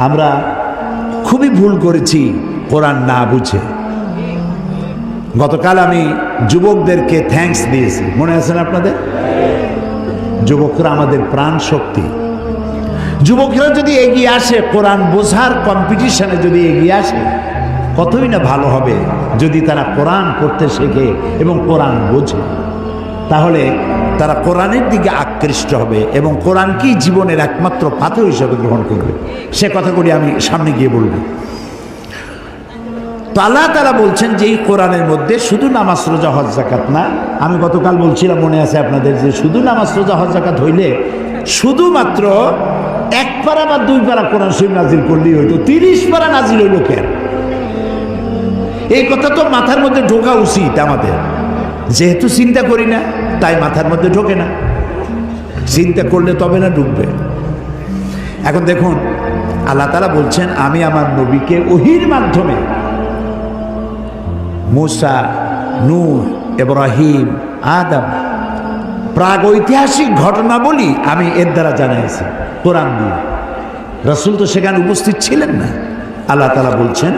আমরা খুবই ভুল করেছি কোরআন না বুঝে। গতকাল আমি যুবকদেরকে থ্যাঙ্কস দিয়েছি, মনে আছে না আপনাদের? যুবকরা আমাদের প্রাণ শক্তি। যুবকরা যদি এগিয়ে আসে, কোরআন বোঝার কম্পিটিশনে যদি এগিয়ে আসে, কতই না ভালো হবে যদি তারা কোরআন পড়তে শেখে এবং কোরআন বোঝে। তাহলে তারা কোরআনের দিকে আকৃষ্ট হবে এবং কোরআনকেই জীবনের একমাত্র পাথর হিসেবে গ্রহণ করবে। সে কথাগুলি আমি সামনে গিয়ে বলব। তো আল্লাহ তাআলা বলছেন যে এই কোরআনের মধ্যে শুধু নামাজ রোজা হজ যাকাত না। আমি গতকাল বলছিলাম, মনে আছে আপনাদের, যে শুধু নামাজ রোজা হজ যাকাত হইলে শুধুমাত্র 1 পারা বা 2 পারা কোরআন শরীফ নাজিল করলেই হইতো, 30 পারা নাজিল হইল কেন? এই কথা তো মাথার মধ্যে ঢোকা উচিত আমাদের। যেহেতু চিন্তা করি না, তাই মাথার মধ্যে ঢোকে না। চিন্তা করলে তবে না ঢুকবে। এখন দেখুন, আল্লাহ তাআলা বলছেন, আমি আমার নবীকে ওহীর মাধ্যমে মুসা, নূহ, ইব্রাহিম, আদম প্রাগৈতিহাসিক ঘটনাবলী আমি এর দ্বারা জানাইছি কোরআন দিয়ে। রাসূল তো সেখানে উপস্থিত ছিলেন না। আল্লাহ তাআলা বলছেন,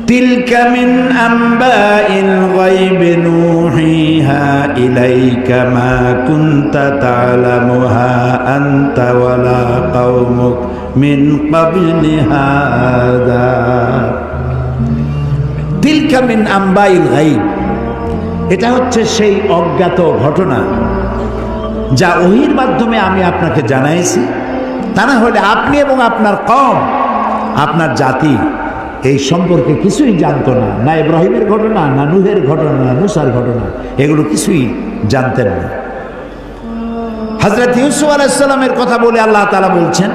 তিলকা মিন আম্বাইল গায়বি নূহিহা ইলাইকা মা কুনতা তা'লামুহা আনতা ওয়ালা কওমুক মিন ক্বাবলি হাযা। তিলকা মিন আম্বাইল গায়ব, এটা হচ্ছে সেই অজ্ঞাত ঘটনা যা ওহীর মাধ্যমে আমি আপনাকে জানাইছি। তা না হলে আপনি এবং আপনার কওম, আপনার জাতি এই সম্পর্কে কিছুই জানতো না। না ইব্রাহিমের ঘটনা, না নূহের ঘটনা, না মুসার ঘটনা, এগুলো কিছুই জানতেন না। হযরত ইউসুফ আলাইহিস সালামের কথা বলে আল্লাহ তাআলা বলছেন,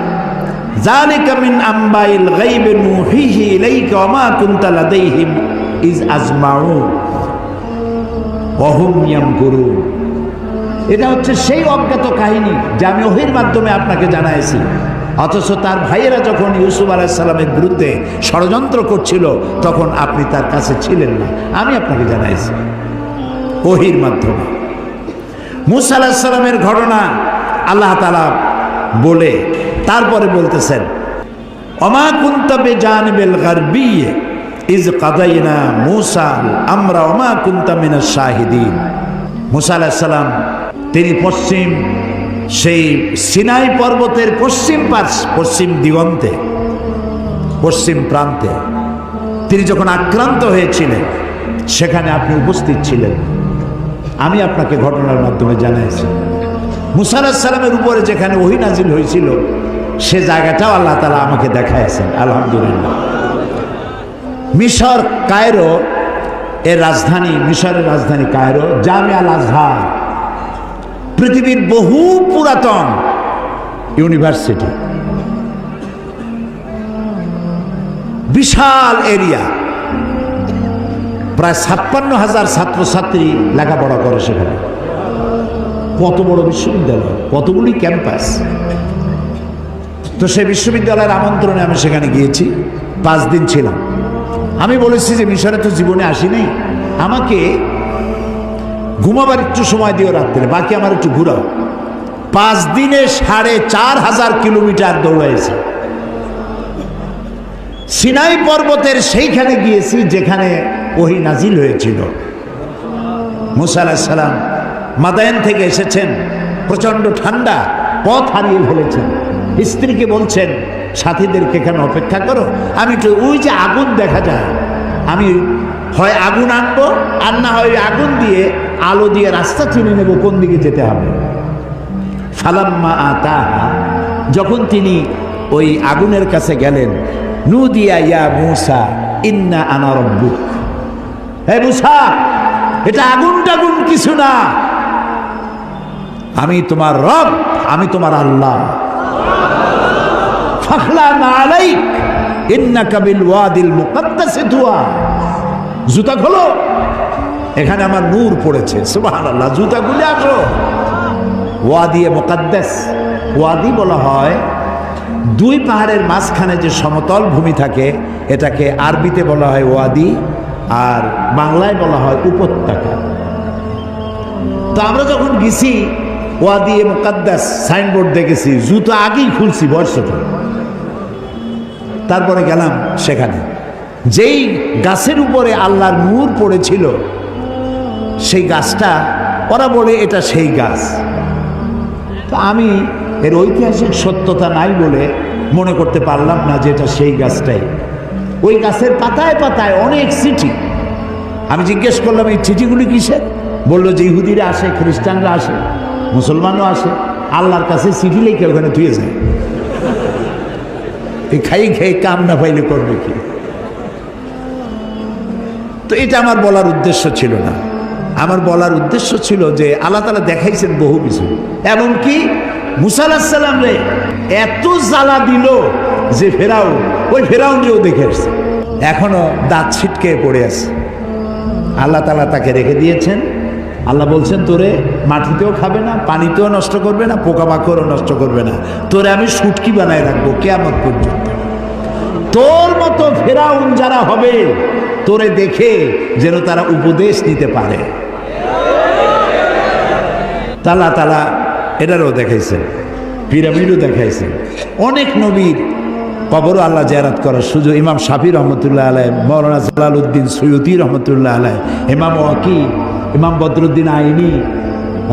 যালিকা মিন আম্বাইল গায়বি নূহিহি ইলাইকা ওয়া মা কুনতা লাদাইহিম ইজ আজমাউ ওয়া হুম ইয়ামকুরুন। এটা হচ্ছে সেই অজ্ঞাত কাহিনী যা আমি ওহীর মাধ্যমে আপনাকে জানাইছি। অথচ তার ভাইয়েরা যখন ইউসুফ আলাইহিস সালামের বিরুদ্ধে ষড়যন্ত্র করছিল, তখন আপনি তার কাছে ছিলেন না। আমি আপনাকে জানাইছি ওহীর মাধ্যমে। মূসা আলাইহিস সালামের ঘটনা আল্লাহ তাআলা বলে তারপরে বলতেছেন, ওমা কুনতা বিজানিবিল গারবি ইজ কাদাইনা মূসা আমরা ওমা কুনতা মিনাশ শাহিদিন। মূসা আলাইহিস সালাম তিনি পশ্চিম, সেই সিনাই পর্বতের পশ্চিম দিগন্তে, পশ্চিম প্রান্তে তিনি যখন আক্রান্ত হয়েছিলেন, সেখানে আপনি উপস্থিত ছিলেন। আমি আপনাকে ঘটনার মাধ্যমে জানাইছি। মূসা আলাইহিস সালামের উপরে যেখানে ওহী নাজিল হয়েছিল, সে জায়গাটাও আল্লাহ তাআলা আমাকে দেখাইছেন। আলহামদুলিল্লাহ। মিশর কায়রো এর রাজধানী, মিশরের রাজধানী কায়রো, জামিয়া আল আজহার পৃথিবীর বহু পুরাতন ইউনিভার্সিটি, বিশাল এরিয়া, প্রায় 56,000 ছাত্রছাত্রী লেখাপড়া করে সেখানে। কত বড় বিশ্ববিদ্যালয়, কতগুলি ক্যাম্পাস। তো সেই বিশ্ববিদ্যালয়ের আমন্ত্রণে আমি সেখানে গিয়েছি, 5 দিন ছিলাম। আমি বলেছি যে মিশরে তো জীবনে আসিনি, আমাকে ঘুমাবার একটু সময় দিও রাত্রে, বাকি আমার একটু ঘুরাও। 5 দিনে 4,500 কিলোমিটার দৌড়াইছি। সিনাই পর্বতের সেইখানে গিয়েছি যেখানে ওহী নাজিল হয়েছিল। মূসা আলাইহিস সালাম মাদায়েন থেকে এসেছেন, প্রচন্ড ঠান্ডা, পথ হারিয়ে ফেলেছেন। স্ত্রীকে বলছেন, সাথীদেরকে এখানে অপেক্ষা করো, আমি একটু ওই যে আগুন দেখা যায়, আমি হয় আগুন আনবো, আর না হয় আগুন দিয়ে আলো দিয়ে রাস্তা চিনে নেব কোন দিকে যেতে হবে। ফালাম্মা আতাহা, যখন তিনি ওই আগুনের কাছে গেলেন, নুদিয়া ইয়া মূসা ইন্না আনা রাব্বুক। হে মূসা, এটা আগুন টাগুন কিছু না, আমি তোমার রব, আমি তোমার আল্লাহ। ফাখলানা আলাইক ইন্নাকা বিল ওয়াদিল মুকাদ্দাসি তুয়া। জুতা খোলো, এখানে আমার নূর পড়েছে। সুবহানাল্লাহ। জুতা খুলে আসো। ওয়াদি মুকাদ্দাস, ওয়াদি বলা হয় 2 পাহাড়ের মাঝখানে যে সমতল ভূমি থাকে, এটাকে আরবিতে বলা হয় ওয়াদি, আর বাংলায় বলা হয় উপত্যকা। তো আমরা যখন গেছি ওয়াদি মুকাদ্দাস সাইনবোর্ড দেখেছি, জুতো আগেই খুলছি বর্ষটা। তারপরে গেলাম সেখানে, যেই গাছের উপরে আল্লাহর নূর পড়েছিল সেই গাছটা, ওরা বলে এটা সেই গাছ। তো আমি এর ঐতিহাসিক সত্যতা নাই বলে মনে করতে পারলাম না যে এটা সেই গাছটাই। ওই গাছের পাতায় পাতায় অনেক চিঠি। আমি জিজ্ঞেস করলাম এই চিঠিগুলি কিসের? বললো যে ইহুদিরা আসে, খ্রিস্টানরা আসে, মুসলমানও আসে, আল্লাহর কাছে চিঠি লিখে ওখানে ধুয়ে যায়। এই খাই খেয়ে কাম না পাইলে করবে কি? তো এটা আমার বলার উদ্দেশ্য ছিল না। আমার বলার উদ্দেশ্য ছিল যে আল্লাহ তাআলা দেখাইছেন বহু কিছু, এমনকি মুসা আলাইহিস সালাম রে এত জ্বালা দিল যে ওই ফেরাউনকেও দেখে আসছে, এখনো দাঁত ছিটকে পড়ে আছে। আল্লাহ তাআলা তাকে রেখে দিয়েছেন। আল্লাহ বলছেন তোরে মাটিতেও খাবে না, পানিতেও নষ্ট করবে না, পোকামাকড়ও নষ্ট করবে না, তোরে আমি শুটকি বানায় রাখবো কিয়ামত পর্যন্ত। তোর মতো ফেরাউন যারা হবে তোরে দেখে যেন তারা উপদেশ নিতে পারে। আল্লাহ তাআলা এটারও দেখাইছেন, পিরামিডও দেখাইছেন। অনেক নবীর কবরও আল্লাহ জিয়ারত করার সুযোগ। ইমাম শাফি রহমতুল্লাহ আলাইহি, মৌলানা জালালউদ্দিন সৈয়দী রহমতুল্লাহ আলাইহি, ইমাম ওয়াকি, ইমাম বদরুদ্দিন আইনি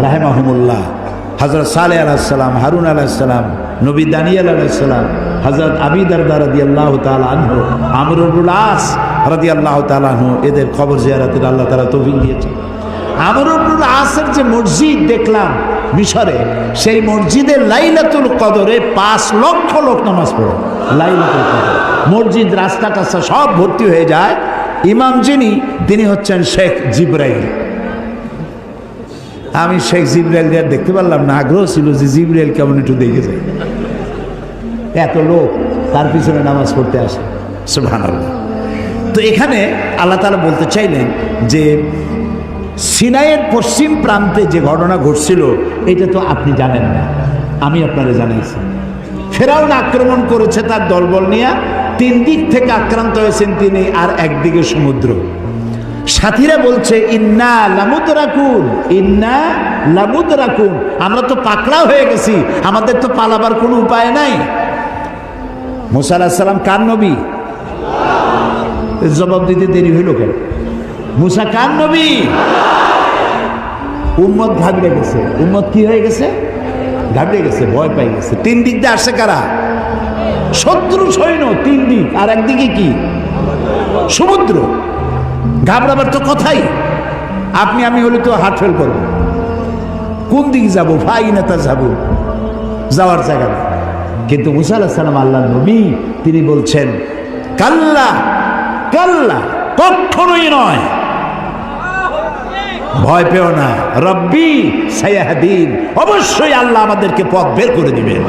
রাহিমাহুমুল্লাহ, হযরত সালেহ আলাইহিস সালাম, হারুন আলাইহিস সালাম, নবী দানিয়েল আলাইহিস সালাম, হযরত আবী দারদা রাদিয়াল্লাহু তাআলা আনহু, আমর ইবনুল আস রাদিয়াল্লাহু তাআলা আনহু, এদের কবর জিয়ারতের আল্লাহ তাআলা তৌফিক দিয়েছেন। আমর ইবনুল আসের যে মসজিদ দেখলাম মিশরে, সেই মসজিদে লাইলাতুল কদরে 5 লক্ষ লোক নামাজ পড়ে। লাইলাতুল কদর মসজিদ, রাস্তাটা সব ভর্তি হয়ে যায়। ইমাম যিনি, তিনি হচ্ছেন শেখ জিবরাইল। আমি শেখ জিবরাইল দেখতে পারলাম না, আগ্রহ ছিল যে জিবরাইল কেমন একটু দেখে যায়। এত লোক তার পিছনে নামাজ পড়তে আসে, সুবহানাল্লাহ। তো এখানে আল্লাহ তাআলা বলতে চাইলেন যে সিনাইয়ের পশ্চিম প্রান্তে যে ঘটনা ঘটছিল এটা তো আপনি জানেন না, আমি আপনারা জানাইছি। ফেরাউন আক্রমণ করেছে তার দলবল নিয়ে, 3 দিক থেকে আক্রান্ত হয়েছেন তিনি, আর একদিকে সমুদ্র। সাথীরা বলছে ইন্না লামুদরাকুন, ইন্না লামুদরাকুন, আমরা তো পাকড়া হয়ে গেছি, আমাদের তো পালাবার কোনো উপায় নাই। মুসা আলাইহিস সালাম কার নবী? জবাব দিতে দেরি হইল কেন? মুসা কার নবী? উম্মত ঘাবড়ে গেছে। উম্মত কি হয়ে গেছে? ঘাবড়ে গেছে, ভয় পাই গেছে। 3 দিক দিয়ে আসছে কারা? শত্রু সৈন্য 3 দিক, আর একদিকে কি? সমুদ্র। ঘাবড়াবার তো কথাই, আপনি আমি হলে তো হার্ট ফেল করবো। কোন দিকে যাবো? ফাইনাতা যাবো, যাওয়ার জায়গা না। কিন্তু মুসা আলাইহিস সালাম আল্লাহর নবী, তিনি বলছেন কাল্লা কাল্লা, কখনোই নয়, ভয় পেও না, রব্বি সায়াহদিন, অবশ্যই আল্লাহ আমাদেরকে পথ বের করে দিবেন।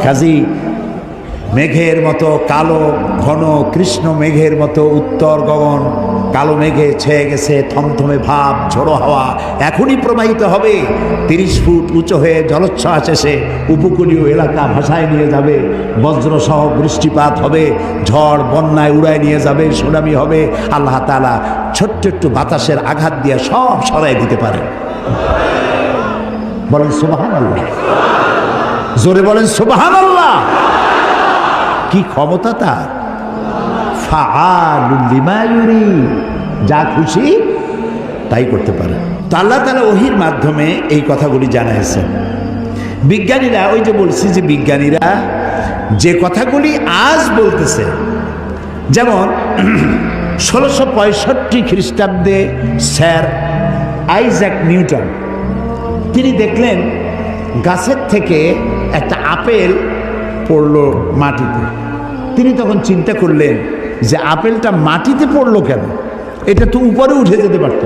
কাজী মেঘের মতো কালো ঘন কৃষ্ণ মেঘের মতো উত্তর গগন কালো মেঘে ছেয়ে গেছে, থমথমে ভাব, ঝোড়ো হাওয়া এখনই প্রবাহিত হবে। 30 ফুট উঁচু হয়ে জলোচ্ছ্বাস এসে উপকূলীয় এলাকা ভাসায় নিয়ে যাবে, বজ্রসহ বৃষ্টিপাত হবে, ঝড় বন্যায় উড়ায় নিয়ে যাবে, সুনামি হবে। আল্লাহ তাআলা ছোট্ট একটু বাতাসের আঘাত দিয়ে সব সরাই দিতে পারে। বলেন সুবহানাল্লাহ, জোরে বলেন সুবহানাল্লাহ। কি ক্ষমতা তার! ফাআলুল লিমা ইউরিদ, যা খুশি তাই করতে পারে। তো আল্লাহ তাআলা ওহীর মাধ্যমে এই কথাগুলি জানাইছেন। বিজ্ঞানীরা, ওই যে বলছি যে বিজ্ঞানীরা যে কথাগুলি আজ বলতেছে, যেমন 1665 খ্রিস্টাব্দে স্যার আইজ্যাক নিউটন, তিনি দেখলেন গাছের থেকে একটা আপেল পড়লো মাটিতে। তিনি তখন চিন্তা করলেন যে আপেলটা মাটিতে পড়লো কেন, এটা তো উপরে উঠে যেতে পারত।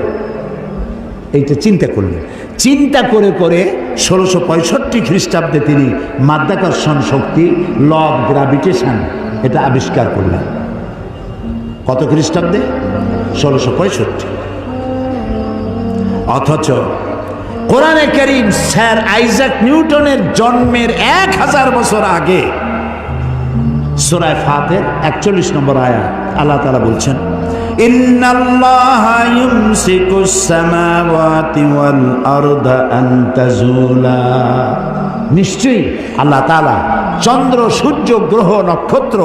এইটা চিন্তা করলেন। চিন্তা করে করে 1665 খ্রিস্টাব্দে তিনি মাধ্যাকর্ষণ শক্তি, ল অফ গ্র্যাভিটেশন, এটা আবিষ্কার করলেন। কত খ্রিস্টাব্দে? 1665। অথচ কোরআনে কারীম স্যার আইজ্যাক নিউটনের জন্মের 1000 বছর আগে সূরা ফাতির 41 নম্বর আয়াত আল্লাহ তাআলা বলছেন ইন্নাল্লাহা ইউমসিকুস সামাওয়াতি ওয়াল আরদা আন তাজুলা, নিশ্চয়ই আল্লাহ তাআলা চন্দ্র, সূর্য, গ্রহ, নক্ষত্র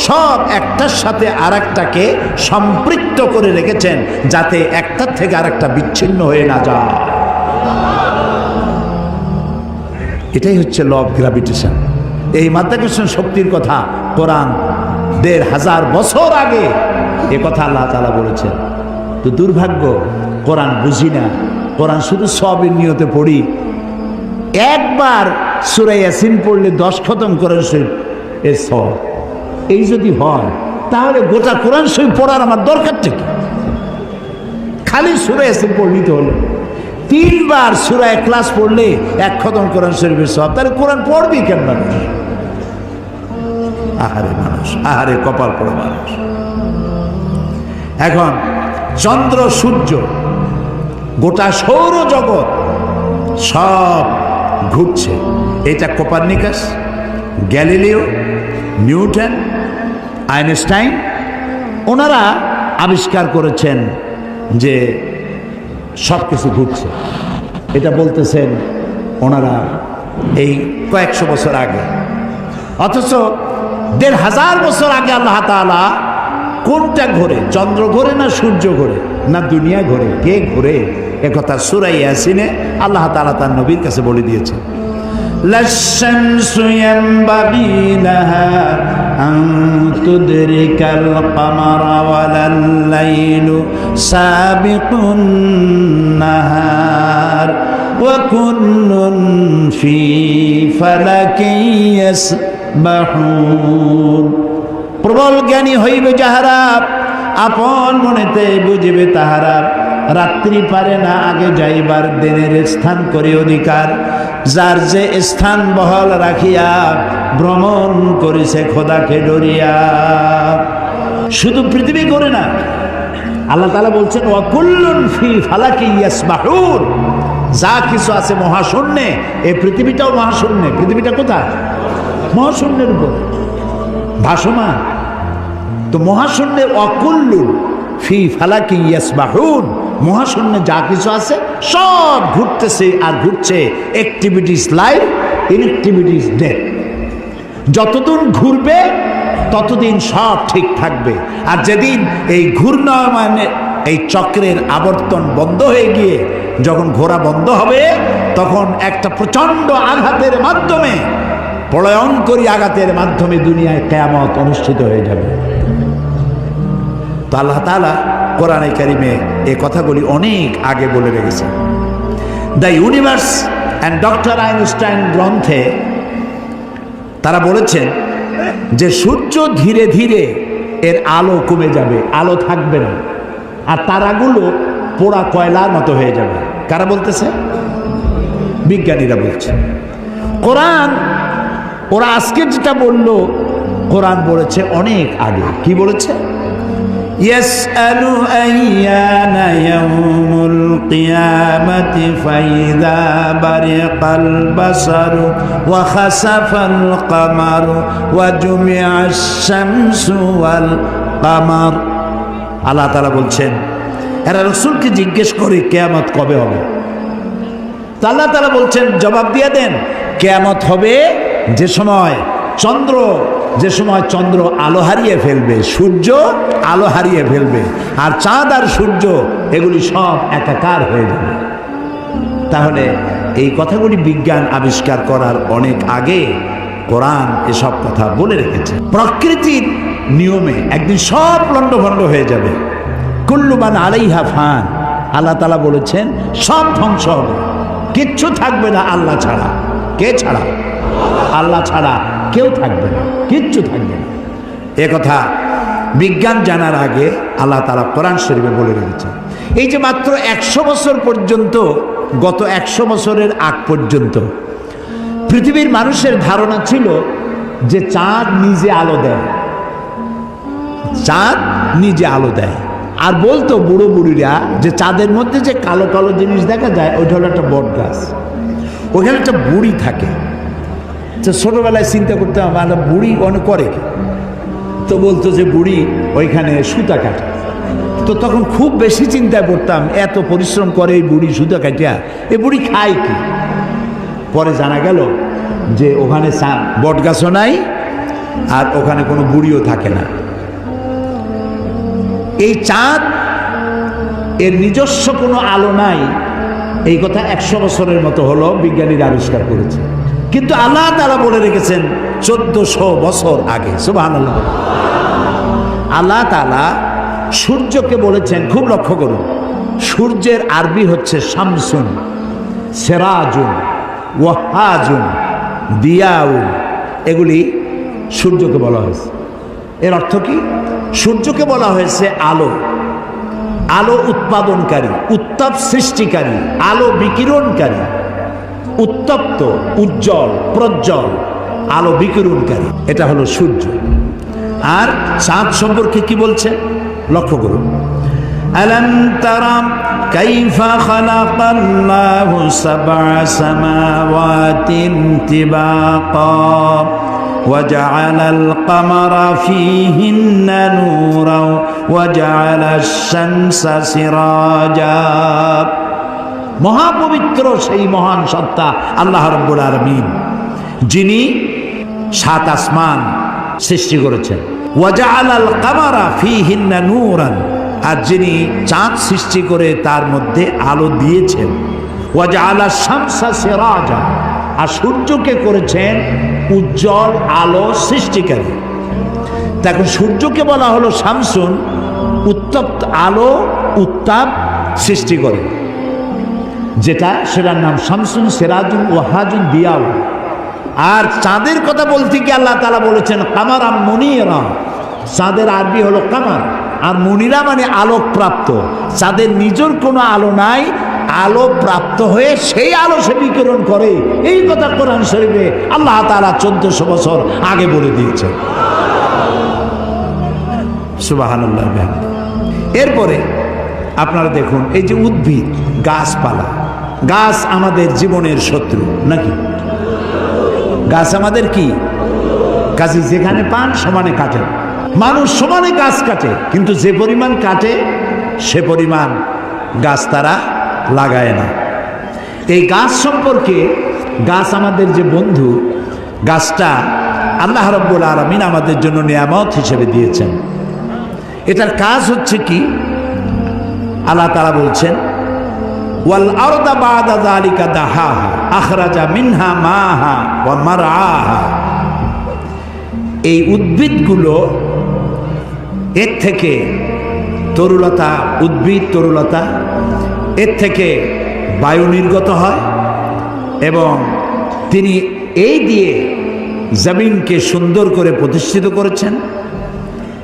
সব একটার সাথে আরেকটাকে সম্পৃক্ত করে রেখেছেন, যাতে একটার থেকে আরেকটা বিচ্ছিন্ন হয়ে না যায়। এটাই হচ্ছে ল অফ গ্র্যাভিটেশন। এই মাধ্যাকর্ষণ শক্তির কথা কোরআন ১৫০০ বছর আগে এ কথা আল্লাহ তাআলা বলেছেন। তো দুর্ভাগ্য, কোরআন বুঝি না, কোরআন শুধু সবের নিয়তে পড়ি। একবার সূরা ইয়াসিন পড়লে 10 খতম কোরআন শরীফ এর সব। এই যদি হয় তাহলে গোটা কোরআন শরীফ পড়ার আমার দরকারটা কি? খালি সূরা ইয়াসিন পড়লেই তো হলো। 3 বার সূরা ইখলাস পড়লে 1 খতম কোরআন শরীফের সব। তাহলে কোরআন পড়বি কেন মানুষ? আহারে মানুষ, আহারে কপাল পড়া মানুষ। এখন চন্দ্র, সূর্য, গোটা সৌরজগৎ সব ঘুরছে। এটা কোপার্নিকাস, গ্যালিলিও, নিউটন, আইনস্টাইন ওনারা আবিষ্কার করেছেন যে সব কিছু ঘুরছে। এটা বলতেছেন ওনারা এই কয়েকশো বছর আগে। অথচ ১৫০০ বছর আগে আল্লাহ তাআলা কোনটা ঘোরে? চন্দ্র ঘোরে না সূর্য ঘোরে না দুনিয়া ঘোরে? কে ঘোরে? একথা সূরা ইয়াসিনে আল্লাহ তাআলা তার নবীর কাছে বলে দিয়েছেন। লাশ-শামসু ইয়ানবাগি লাহা আন তুদরিকাল কামারা ওয়ালাল লাইলু সাবিকুন নাহার ওয়া কুল্লুন ফি ফালাকিন ইয়াসবাহুন। প্রবল জ্ঞানী হইবে যাহারা, আপন মনেতে বুঝিবে তাহারা। রাত্রি পারে না আগে যাইবার, দিনের স্থান করে অধিকার। যার যে স্থান বহাল রাখিয়া ভ্রমণ করেছে খোদাকে ডরিয়া। শুধু পৃথিবী করে না, আল্লাহ তাআলা বলছেন ওয়া কুল্লুন ফি ফালাকি ইয়াসবাহুন। যা কিছু আছে মহাশূন্যে, এই পৃথিবীটাও মহাশূন্যে। পৃথিবীটা কোথায়? মহাশূন্যের উপর ভাসমান। তো মহাশূন্যে অকুল্লু ফি ফালাকি ইয়াসবাহুন, মহাশূন্যে যা কিছু আছে সব ঘুরতেছে আর ঘুরছে। Activities life, inactivities death. যতদিন ঘুরবে ততদিন সব ঠিক থাকবে। আর যেদিন এই ঘূর্ণায়মানের এই চক্রের আবর্তন বন্ধ হয়ে গিয়ে যখন ঘোরা বন্ধ হবে, তখন একটা প্রচণ্ড আঘাতের মাধ্যমে, প্রলয়ঙ্করী আঘাতের মাধ্যমে দুনিয়ায় কিয়ামত অনুষ্ঠিত হয়ে যাবে। তো আল্লাহ তাআলা কোরআনে কারিমে এই কথাগুলি অনেক আগে বলে রেখেছেন। The universe and doctor Einstein গ্রন্থে তারা বলেছেন যে সূর্য ধীরে ধীরে এর আলো কমে যাবে, আলো থাকবে না, আর তারাগুলো পোড়া কয়লার মতো হয়ে যাবে। কারা বলতেছে? বিজ্ঞানীরা বলছে। কোরআন ওরা আজকে যেটা বলল, কোরআন বলেছে অনেক আগে। কি বলেছে? ইয়াসআলু আইয়ানা ইয়াউমুল কিয়ামাতি ফাইযা বারিকাল বাসারু ওয়া খাসাফাল কামারু ওয়া জুমিআশ শামসু ওয়াল কামার। আল্লাহ তাআলা বলছেন এরা রাসূলকে জিজ্ঞেস করে কিয়ামত কবে হবে। আল্লাহ তাআলা বলছেন জবাব দিয়ে দেন, কিয়ামত হবে যে সময় চন্দ্র আলো হারিয়ে ফেলবে, সূর্য আলো হারিয়ে ফেলবে, আর চাঁদ আর সূর্য এগুলি সব একাকার হয়ে যাবে। তাহলে এই কথাগুলি বিজ্ঞান আবিষ্কার করার অনেক আগে কোরআন এসব কথা বলে রেখেছে। প্রকৃতির নিয়মে একদিন সব লণ্ডভণ্ড হয়ে যাবে। কুল্লু মান আলাইহা ফান। আল্লাহ তাআলা বলেছেন সব ধ্বংস হবে, কিচ্ছু থাকবে না আল্লাহ ছাড়া। কে ছাড়া? আল্লাহ ছাড়া কেউ থাকবে না, কিচ্ছু থাকবে না। এ কথা বিজ্ঞান জানার আগে আল্লাহ তাআলা কোরআন শরীফে বলে রেখেছেন। এই যে মাত্র 100 বছর পর্যন্ত, গত 100 বছরের আগ পর্যন্ত পৃথিবীর মানুষের ধারণা ছিল যে চাঁদ নিজে আলো দেয়, চাঁদ নিজে আলো দেয়। আর বলতো বুড়ো বুড়িরা যে চাঁদের মধ্যে যে কালো কালো জিনিস দেখা যায় ওইটা হলো একটা বট গাছ, ওইখানে একটা বুড়ি থাকে। তো ছোটবেলায় চিন্তা করতে আমার বুড়ি অনেক করে, তো বলতো যে বুড়ি ওইখানে সুতা কাটে। তো তখন খুব বেশি চিন্তায় পড়তাম, এত পরিশ্রম করে এই বুড়ি সুদা কাটিয়া, এই বুড়ি খায় কি? পরে জানা গেল যে ওখানে বট গাছও নাই আর ওখানে কোনো বুড়িও থাকে না। এই চাঁদ এর নিজস্ব কোনো আলো নাই, এই কথা 100 বছরের মতো হলো বিজ্ঞানীরা আবিষ্কার করেছে। কিন্তু আল্লাহ তাআলা বলে রেখেছেন 1400 বছর আগে। সুবহানাল্লাহ। আল্লাহ তাআলা সূর্যকে বলেছেন, খুব লক্ষ্য করুন, সূর্যের আরবি হচ্ছে শামসুন, সেরাজুন, ওয়াহাজুন, দিয়াউন, এগুলি সূর্যকে বলা হয়েছে। এর অর্থ কি? সূর্যকে বলা হয়েছে আলো, আলো উৎপাদনকারী, উত্তাপ সৃষ্টিকারী, আলো বিকিরণকারী, উত্তপ্ত, উজ্জ্বল, প্রজ্জ্বল, আলো বিকিরণকারী, এটা হলো সূর্য। আর চাঁদ সম্পর্কে কি বলছে লক্ষ্য করুন। আলাম তারা কাইফা খালাকাল্লাহু সাবআ সামাওয়াতিন তিবাকা وجعل القمر فيهن نورا وجعل الشمس سراجا। মহাপবিত্র সেই মহান সত্তা আল্লাহ রাব্বুল আলামিন, যিনি 7 আসমান সৃষ্টি করেছেন। ওয়াজআলাল কামারা ফীহিন্না নূরান, আর যিনি চাঁদ সৃষ্টি করে তার মধ্যে আলো দিয়েছেন। ওয়াজআলাশ শামসা সিরাজা, আর সূর্যকে করেছেন উজ্জ্বল আলো সৃষ্টিকারী। দেখো সূর্যকে বলা হলো শামসুন, উত্তপ্ত আলো, উত্তাপ সৃষ্টি করে যেটা, সেটার নাম শামসুন, সিরাজুন, ওয়াহাজুন, দিয়াউ। আর চাঁদের কথা বলতে কি আল্লাহ তাআলা বলেছেন কামারা মুনিরা। চাঁদের আরবি হলো কামার, আর মুনিরা মানে আলোক প্রাপ্ত। চাঁদের নিজের কোনো আলো নাই, আলো প্রাপ্ত হয়ে সেই আলো সে বিকিরণ করে। এই কথা কোরআন শরীফে আল্লাহ তাআলা 1400 বছর আগে বলে দিয়েছেন। সুবহানাল্লাহ। এরপরে আপনারা দেখুন, এই যে উদ্ভিদ, গাছপালা, গাছ আমাদের জীবনের শত্রু নাকি? গাছ আমাদের কি? কাজে যেখানে পান সমানে কাটে। মানুষ সমানে গাছ কাটে, কিন্তু যে পরিমাণ কাটে সে পরিমাণ গাছ তারা লাগায় না। এই গাছ সম্পর্কে, গাছ আমাদের যে বন্ধু, গাছটা আল্লাহ রাব্বুল আলামিন আমাদের জন্য নিয়ামত হিসেবে দিয়েছেন। এটার কাজ হচ্ছে কি? আল্লাহ তাআলা বলছেন ওয়াল আরদা বা'দা যালিকা দাহাহা আখরাজা মিনহা মাহা ওয়া মারআহা। এই উদ্ভিদগুলো, এর থেকে তরুলতা, উদ্ভিদ তরুলতা, এর থেকে বায়ু নির্গত হয় এবং তিনি এই দিয়ে জমিনকে সুন্দর করে প্রতিষ্ঠিত করেছেন।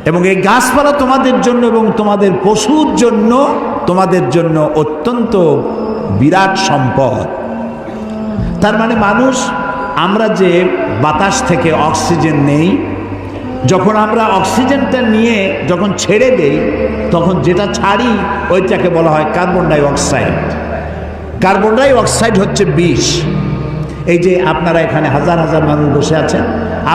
এবং এই গাছপালা তোমাদের জন্য এবং তোমাদের পশুর জন্য, তোমাদের জন্য অত্যন্ত বিরাট সম্পদ। তার মানে মানুষ, আমরা যে বাতাস থেকে অক্সিজেন নেই, যখন আমরা অক্সিজেনটা নিয়ে যখন ছেড়ে দেই, তখন যেটা ছাড়ি ওইটাকে বলা হয় carbon die oxide. Carbon die oxide হচ্ছে বিষ। এই যে আপনারা এখানে হাজার হাজার মানুষ বসে আছেন,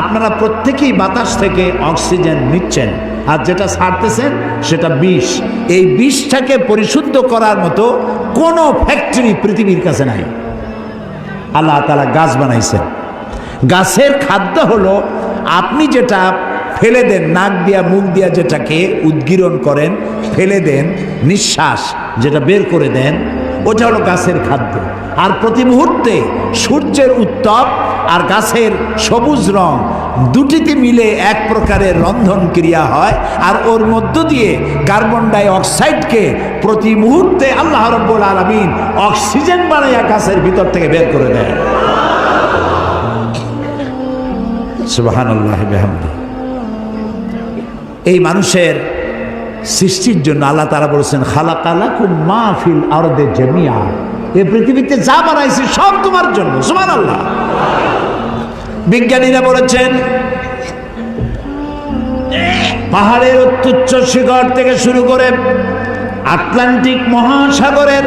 আপনারা প্রত্যেকেই বাতাস থেকে অক্সিজেন নিচ্ছেন, আর যেটা ছাড়তেছেন সেটা বিষ। এই বিষটাকে পরিশুদ্ধ করার মতো কোনো ফ্যাক্টরি পৃথিবীর কাছে নাই। আল্লাহ তাআলা গাছ বানাইছেন। গাছের খাদ্য হলো, আপনি যেটা ফেলে দেন, নাক দিয়া মুখ দিয়া যেটাকে উদ্গীরণ করেন, ফেলে দেন, নিঃশ্বাস যেটা বের করে দেন, ওটা হলো গাছের খাদ্য। আর প্রতি মুহূর্তে সূর্যের উত্তাপ আর গাছের সবুজ রং দুটিতে মিলে এক প্রকারের রন্ধন ক্রিয়া হয়, আর ওর মধ্য দিয়ে কার্বন ডাই অক্সাইডকে প্রতি মুহূর্তে আল্লাহ রাব্বুল আলামিন অক্সিজেন বানাইয়া গাছের ভিতর থেকে বের করে দেয়। সুবহানাল্লাহি বিহামদিহি। এই মানুষের সৃষ্টির জন্য আল্লাহ তাআলা বলেছেন খালাকালাকুম মা ফিল আরদি জামিআ। এই পৃথিবীতে যা বানাইছি সব তোমার জন্য। সুবহানাল্লাহ। বিজ্ঞানীরা বলেছেন পাহাড়ের অত্যুচ্চ শিখর থেকে শুরু করে আটলান্টিক মহাসাগরের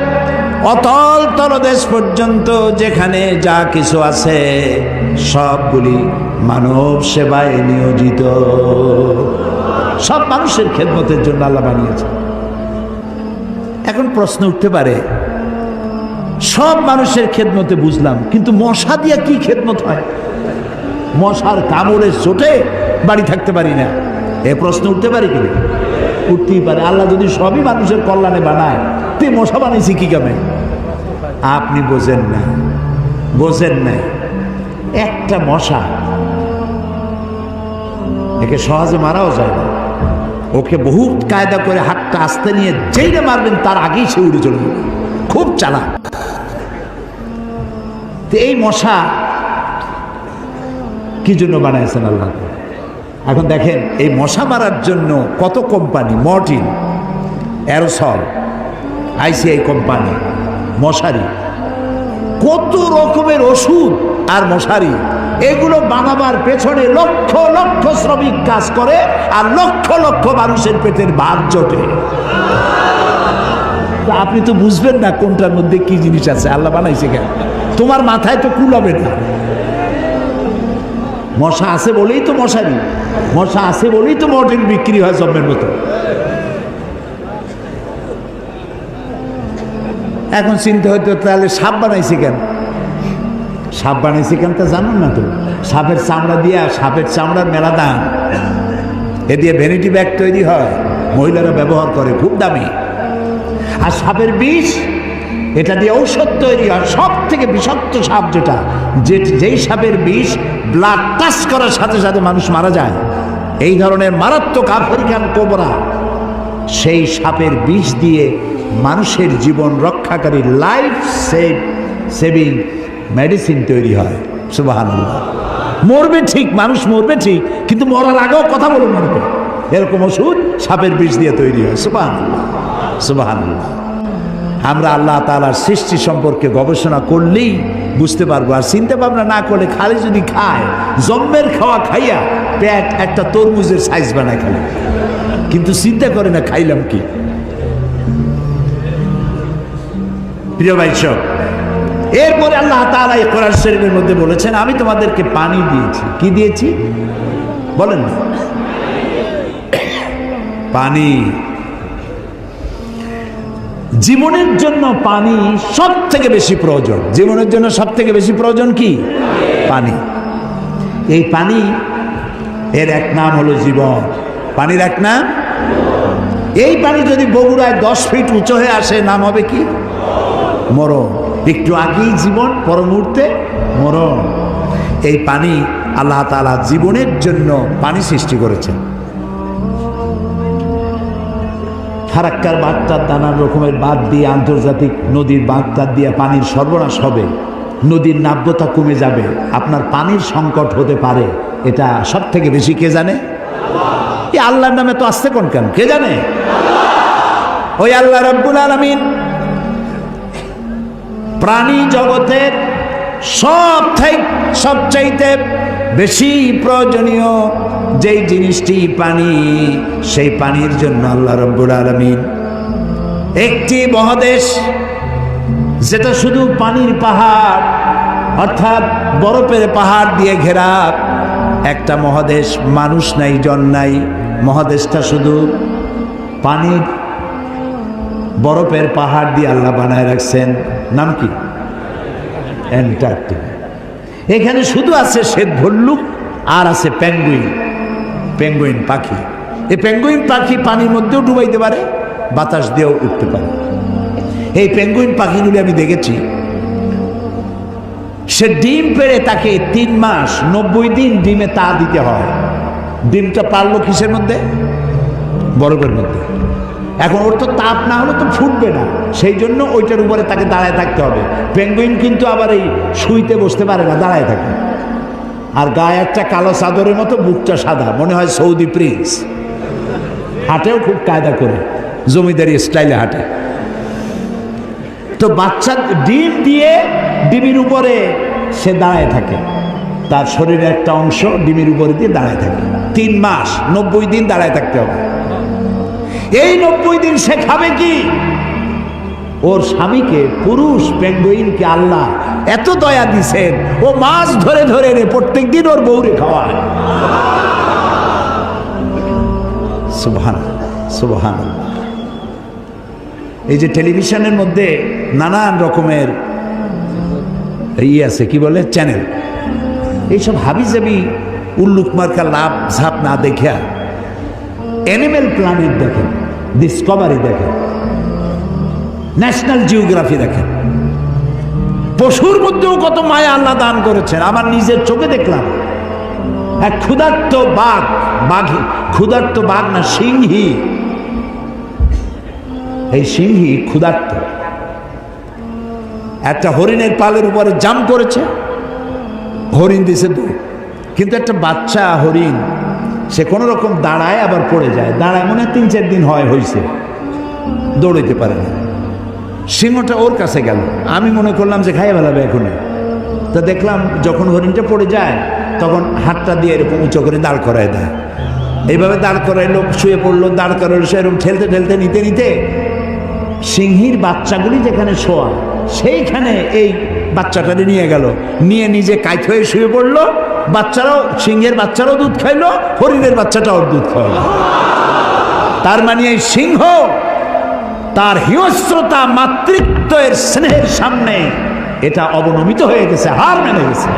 অতল তলদেশ পর্যন্ত যেখানে যা কিছু আছে সবগুলি মানব সেবায় নিয়োজিত। সব মানুষের খেদমতের জন্য আল্লাহ বানিয়েছে। এখন প্রশ্ন উঠতে পারে, সব মানুষের খেদমতে বুঝলাম, কিন্তু মশা দিয়া কি খেদমত হয়? মশার কামড়ে চোটে বাড়ি থাকতে পারি না, এ প্রশ্ন উঠতে পারে কিনা? উঠতেই পারে। আল্লাহ যদি সবই মানুষের কল্যাণে বানায়, তে মশা বানাইছি কি কামে? আপনি বোঝেন না, বোঝেন না। একটা মশা, একে সহজে মারাও যায় না। ওকে বহু কায়দা করে হাতটা আস্তে নিয়ে যেইটা মারবেন তার আগেই সে উড়ে চলে যাবে, খুব চালাক। এই মশা কি জন্য বানাইছেন আল্লাহ? এখন দেখেন, এই মশা মারার জন্য কত company, Mortein, aerosol, ICI company, মশারি, কত রকমের ওষুধ আর মশারি, এগুলো বানাবার পেছনে লক্ষ লক্ষ শ্রমিক কাজ করে, আর লক্ষ লক্ষ মানুষের পেটের ভাত জোটে। আপনি তো বুঝবেন না কোনটার মধ্যে কি জিনিস আছে, আল্লাহ বানাইছে কেন? তোমার মাথায় তো কুলাবে না। মশা আছে বলেই তো মশারি, মশা আছে বলেই তো মর্টিন বিক্রি হয় জম্মের মতো। এখন চিন্তা হইতো, তাহলে সাপ বানাইছে কেন? সাপ বানাইছে কেন তা জানুন না তো? সাপের চামড়া দিয়া, সাপের চামড়ার মেলা দাম, এ দিয়ে ভ্যানিটি ব্যাগ তৈরি হয়, মহিলারা ব্যবহার করে, খুব দামি। আর সাপের বিষ, এটা দিয়ে ঔষধ তৈরি হয়। সব থেকে বিষাক্ত সাপ যেটা, যেই সাপের বিষ ব্লাড টাচ করার সাথে সাথে মানুষ মারা যায়, এই ধরনের মারাত্মক আফ্রিকান কোবরা, সেই সাপের বিষ দিয়ে মানুষের জীবন রক্ষাকারী লাইফ সেভিং মেডিসিন তৈরি হয়। সুবহানাল্লাহ। মরবে ঠিক, মানুষ মরবে ঠিক, কিন্তু মরার আগেও কথা বলে মরবে, এরকম ওষুধ সাপের বিষ দিয়ে তৈরি হয়। সুবহানাল্লাহ, সুবহানাল্লাহ। আমরা আল্লাহ তাআলার সৃষ্টি সম্পর্কে গবেষণা করলেই বুঝতে পারবো। আর চিন্তা ভাবনা না করলে, খালি যদি খায়, জম্মের খাওয়া খাইয়া পেট একটা তরমুজের সাইজ বানায় খালি, কিন্তু চিন্তা করে না খাইলাম কি। প্রিয় ভাই সব, এরপরে আল্লাহ তাআলা এই কোরআন শরীফের মধ্যে বলেছেন, আমি তোমাদেরকে পানি দিয়েছি। কি দিয়েছি বলেন না? পানি। জীবনের জন্য পানি সব থেকে বেশি প্রয়োজন। জীবনের জন্য সব থেকে বেশি প্রয়োজন কি? পানি। এই পানি, এর এক নাম হলো জীবন। পানির এক নাম, এই পানি যদি বগুড়ায় 10 ফিট উঁচু হয়ে আসে, নাম হবে কি? মরণ। একটু আগেই জীবন, পর মুহূর্তে মরণ। এই পানি আল্লাহ তাআলা জীবনের জন্য পানি সৃষ্টি করেছেন। ফারাক্কার বাঁধটার নানান রকমের বাঁধ দিয়ে, আন্তর্জাতিক নদীর বাঁধটার দিয়ে পানির সর্বনাশ হবে, নদীর নাব্যতা কমে যাবে, আপনার পানির সংকট হতে পারে। এটা সব থেকে বেশি কে জানে? এই আল্লাহর নামে তো আসছে কোন কেন? কে জানে? ওই আল্লাহ রাব্বুল আলামিন প্রাণী জগতের সবচাইতে বেশি প্রয়োজনীয় যেই জিনিসটি পানি, সেই পানির জন্য আল্লাহ রাব্বুল আলামিন একটি মহাদেশ, যেটা শুধু পানির পাহাড়, অর্থাৎ বরফের পাহাড় দিয়ে ঘেরা একটা মহাদেশ, মানুষ নাই, জন নাই, মহাদেশটা শুধু পানির বরফের পাহাড় দিয়ে আল্লাহ বানায় রাখছেন। নাম কি? অ্যান্টার্কটিকা। এখানে শুধু আছে শ্বেত ভল্লুক আর আছে পেঙ্গুইন, পেঙ্গুইন পাখি। এই পেঙ্গুইন পাখি পানির মধ্যেও ডুবাইতে পারে, বাতাস দিয়েও উঠতে পারে। এই পেঙ্গুইন পাখিগুলি আমি দেখেছি, সে ডিম পেড়ে তাকে 3 মাস 90 দিন ডিমে তা দিতে হয়। ডিমটা পারলো কিসের মধ্যে? বরফের মধ্যে। এখন ওর তো তাপ না হলে তো ফুটবে না, সেই জন্য ওইটার উপরে তাকে দাঁড়ায় থাকতে হবে। পেঙ্গুইন কিন্তু আবার এই শুইতে বসতে পারে না, দাঁড়ায় থাকে। আর গায়ে একটা কালো চাদরের মতো, বুকটা সাদা, মনে হয় সৌদি প্রিন্স। হাঁটেও খুব কায়দা করে, জমিদারি স্টাইলে হাঁটে। তো বাচ্চা ডিম দিয়ে ডিমের উপরে সে দাঁড়ায় থাকে, তার শরীরের একটা অংশ ডিমের উপরে দিয়ে দাঁড়ায় থাকে। 3 মাস 90 দিন দাঁড়ায় থাকতে হবে। এই 90 দিন সে খাবে কি? ওর স্বামীকে, পুরুষ পেঙ্গুইনকে আল্লাহ এত দয়া দিছেন, ও মাছ ধরে ধরে প্রত্যেক দিন ওর বউরে খাওয়ায়। সুবহানাল্লাহ, সুবহানাল্লাহ। এই যে টেলিভিশনের মধ্যে নানান রকমের আছে কি বলে চ্যানেল, এইসব হাবিজাবি উল্লুক মার্কা লাভ ঝাপ না দেখা অ্যানিমেল প্ল্যানেট দেখেন, ডিসকভারি দেখেন, ন্যাশনাল জিওগ্রাফি দেখেন। পশুর মধ্যেও কত মায়া আল্লাহ দান করেছেন। আমার নিজের চোখে দেখলাম এক ক্ষুধার্ত ক্ষুধার্ত বাঘ না সিংহী, এই সিংহী ক্ষুধার্ত একটা হরিণের পালের উপরে জাম্প করেছে, হরিণ দিছে দৌড়, কিন্তু একটা বাচ্চা হরিণ সে কোনো রকম দাঁড়ায় আবার পড়ে যায়, দাঁড়ায় মনে 3-4 দিন হয়েছে, দৌড়াইতে পারে না। সিংহটা ওর কাছে গেল, আমি মনে করলাম যে খাইয়ে ফেলাবে এখন। তা দেখলাম যখন হরিণটা পড়ে যায় তখন হাতটা দিয়ে এরকম উঁচু করে দাঁড় করায় দেয়, এইভাবে দাঁড় করায়, লোক শুয়ে পড়লো, দাঁড় করালো, সে এরকম ঠেলতে ঠেলতে নিতে নিতে সিংহীর বাচ্চাগুলি যেখানে শোয়া সেইখানে এই বাচ্চাটাকে নিয়ে গেল, নিয়ে নিজে কাইত হয়ে শুয়ে পড়লো। বাচ্চারাও, সিংহের বাচ্চারাও দুধ খাইলো, হরিণের বাচ্চাটাও দুধ খাওয়ালো। তার মানে এই সিংহ তার হিংস্রতা মাতৃত্বের স্নেহের সামনে এটা অবনমিত হয়ে গেছে, হার মেনে গেছে।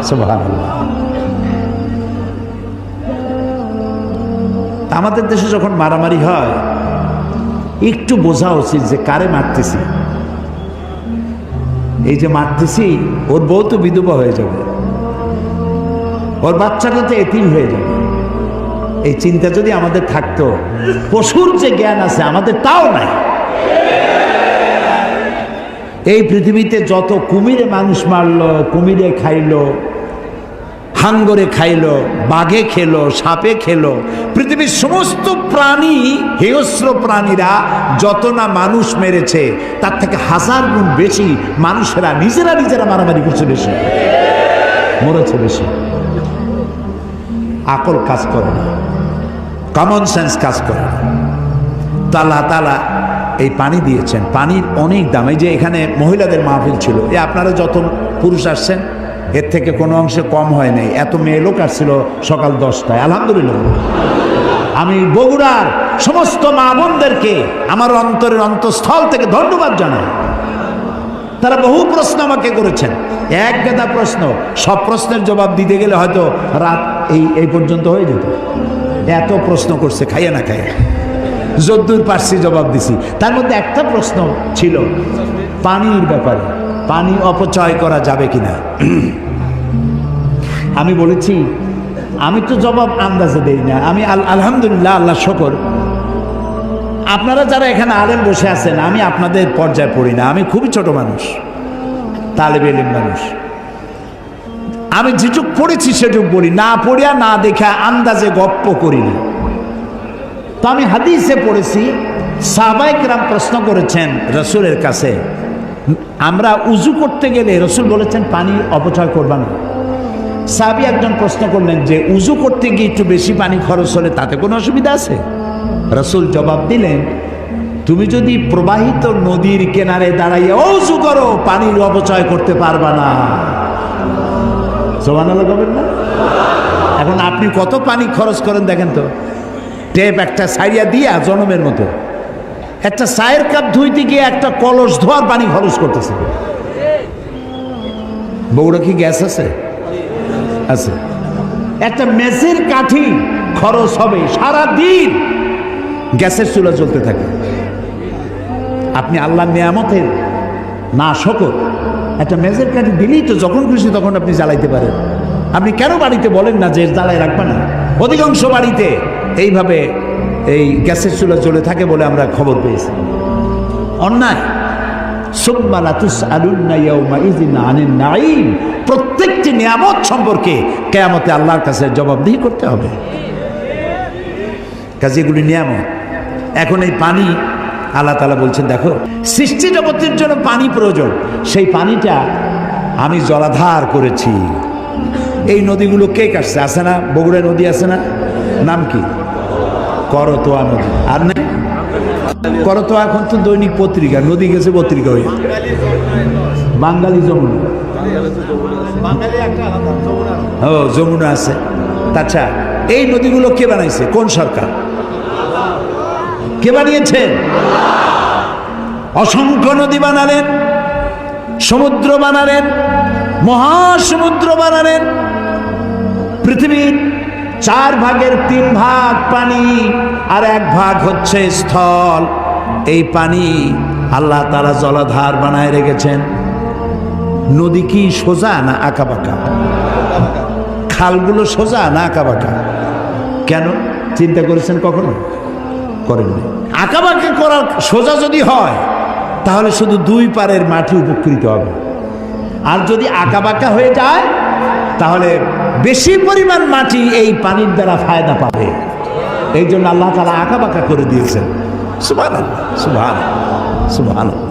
সুবহানাল্লাহ। আমাদের দেশে যখন মারামারি হয় একটু বোঝা উচিত যে কারে মারতেছি। এই যে মারতেছি, ওর বউ তো বিধবা হয়ে যাবে, ওর বাচ্চাটা তো এতিম হয়ে যাবে। এই চিন্তা যদি আমাদের থাকতো, পশুর যে জ্ঞান আছে আমাদের তাও নাই। এই পৃথিবীতে যত কুমিরে মানুষ মারলো, কুমিরে খাইলো, হাঙ্গরে খাইলো, বাঘে খেলো, সাপে খেলো, পৃথিবীর সমস্ত প্রাণী, হিংস্র প্রাণীরা যত না মানুষ মেরেছে তার থেকে 1000 গুণ বেশি মানুষেরা নিজেরা মারামারি করছে, বেশি মরেছে, বেশি। আকল কাজ করে না, কমন সেন্স কাজ করে না। তো আল্লাহ তাআলা এই পানি দিয়েছেন, পানির অনেক দাম। এই যে এখানে মহিলাদের মাহফিল ছিল, আপনারা যত পুরুষ আসছেন এর থেকে কোনো অংশে কম হয় নাই। এত মেয়ে লোক আসছিল সকাল 10টায়, আলহামদুলিল্লাহ। আমি বগুড়ার সমস্ত মা বোনদেরকে আমার অন্তরের অন্তঃস্থল থেকে ধন্যবাদ জানাই। তারা বহু প্রশ্ন আমাকে করেছেন, এক গাদা প্রশ্ন, সব প্রশ্নের জবাব দিতে গেলে হয়তো রাত এই পর্যন্ত হয়ে যেত। এত প্রশ্ন করছে, খাইয়া না খাইয়া যদ্দূর পারছি জবাব দিছি। তার মধ্যে একটা প্রশ্ন ছিল পানির ব্যাপারে, পানি অপচয় করা যাবে কিনা। আমি বলেছি আমি তো জবাব আন্দাজে দেই না, আমি আলহামদুলিল্লাহ, আল্লাহ শকর, আপনারা যারা এখানে আলেম বসে আছেন আমি আপনাদের পর্যায়ে পড়ি না, আমি খুবই ছোট মানুষ, তালেবে ইলম মানুষ। আমি যেটুক পড়েছি সেটুক বলি, না পড়িয়া না দেখা আন্দাজে গপ্প করি না। তো আমি হাদিসে পড়েছি, সাহাবায়ে কেরাম প্রশ্ন করেছেন রসুলের কাছে, আমরা উজু করতে গেলে রসুল বলেছেন পানি অপচয় করবা না। সাহাবী একজন প্রশ্ন করলেন যে উজু করতে গিয়ে একটু বেশি পানি খরচ হলে তাতে কোনো অসুবিধা আছে? রসুল জবাব দিলেন, তুমি যদি প্রবাহিত নদীর কিনারে দাঁড়াইয়া উজু করো পানির অপচয় করতে পারবা না। সুবহানাল্লাহ বলবেন না? এখন আপনি কত পানি খরচ করেন দেখেন তো, টেপ একটা সাইয়া দিয়া জনমের মতো, একটা চায়ের কাপ ধুইতে গিয়ে একটা কলস ধোয়ার পানি খরচ করতেছে। বগুড়া কি গ্যাস আছে? আছে। একটা মেসের কাঠি খরচ হবে সারা দিন, গ্যাসের চুলা চলতে থাকে। আপনি আল্লাহর নিয়ামতের না শকর, একটা মেজের কাঠি দিলেই তো যখন খুশি তখন আপনি জ্বালাইতে পারেন। আপনি কেন বাড়িতে বলেন না যে জ্বালাই রাখবে না? অধিকাংশ বাড়িতে এইভাবে এই গ্যাসের চুলা জ্বলে থাকে বলে আমরা খবর পেয়েছি। অন্যায়। প্রত্যেকটি নিয়ামত সম্পর্কে কিয়ামতে আল্লাহর কাছে জবাবদিহি করতে হবে। কাজে এগুলি নিয়ামত। এখন এই পানি আল্লাহ তাআলা বলছেন, দেখো সৃষ্টি জগতের জন্য পানি প্রয়োজন, সেই পানিটা আমি জলাধার করেছি। এই নদীগুলো কে কাটছে? আছে না বগুড়া নদী আছে না, নাম কি? করতোয়া নদী। আর না করতোয়া এখন তো দৈনিক পত্রিকা, নদী গেছে পত্রিকা হয়ে। বাঙালি যমুনা, ও যমুনা আছে। আচ্ছা, এই নদীগুলো কে বানাইছে? কোন সরকার? কে কে বানিয়েছেন? অসংখ্য নদী বানালেন, সমুদ্র বানালেন, মহাসমুদ্র বানালেন। পৃথিবীর 4/3 ভাগ পানি আর 1 ভাগ হচ্ছে স্থল। এই পানি আল্লাহ তাআলা জলাধার বানায় রেখেছেন। নদী কি সোজা না আঁকাবাঁকা? খালগুলো সোজা না আঁকাবাঁকা? কেন চিন্তা করেছেন কখনো? করেননি। আঁকাবাঁকা করার সোজা যদি হয় তাহলে শুধু 2 পারের মাটি উপকৃত হবে, আর যদি আঁকাবাঁকা হয়ে যায় তাহলে বেশি পরিমাণ মাটি এই পানির দ্বারা ফায়দা পাবে। এই জন্য আল্লাহ তাআলা আঁকাবাঁকা করে দিয়েছেন। সুবহানাল্লাহ, সুবহানাল্লাহ, সুবহানাল্লাহ।